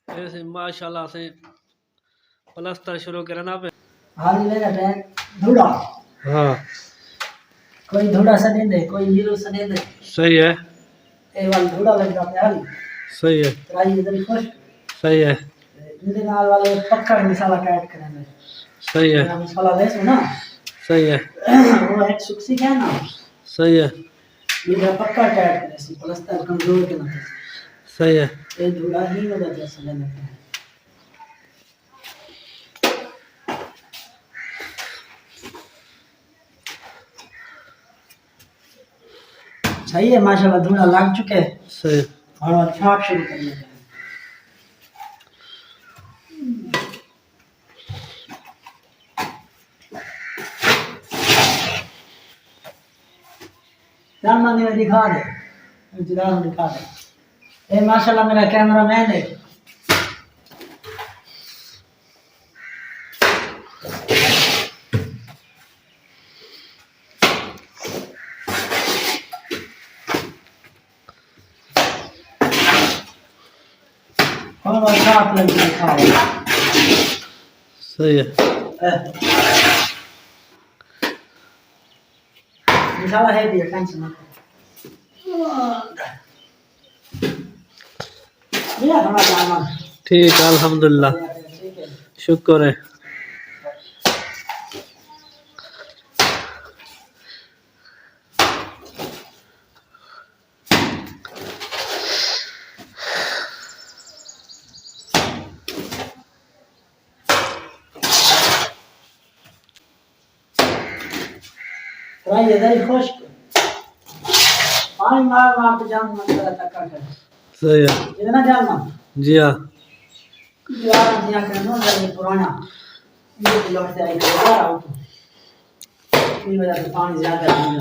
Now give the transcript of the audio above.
ऐसे माशाल्लाह से प्लास्टर शुरू करना पे हाल ले जाते हैं धूड़ा। हाँ कोई धूड़ा से नहीं दे, कोई हीरो से नहीं दे। सही है। ए वाला धूड़ा लग जाता है हाली। सही है। ट्राई इधर खुश। सही है। इधर नाल वाले पक्का मसाला ऐड करेंगे। सही है। मसाला ले सुना। सही है। वो एक सुक्सी क्या ना। सही है। इधर पक्का ऐड करें सी प्लास्टर कमजोर के ना। सही है। ये धूड़ा ही मदद जैसे लेने हैं। सही है माशाल्लाह धूड़ा लग चुके हैं। सही। और छाप शुरू कर लेते हैं। जान ने दिखा दे, जिरान दिखा दे। ए माशाल्लाह मेरा कैमरा मैन है। और साफ लग दिखा दे। सही है। मसाला है भी टेंशन मत। मेरा थोड़ा जाना। ठीक है अल्हम्दुलिल्लाह। शुक्र है। ट्राई इधर ही खुश। पानी मार मार के जान मत करा टक्कर कर। सही है। इतना जानना। जी हाँ। यार दिया करनो जब पुराना ये लौट से आई यार आओ तो ये वजह से पानी ज्यादा नहीं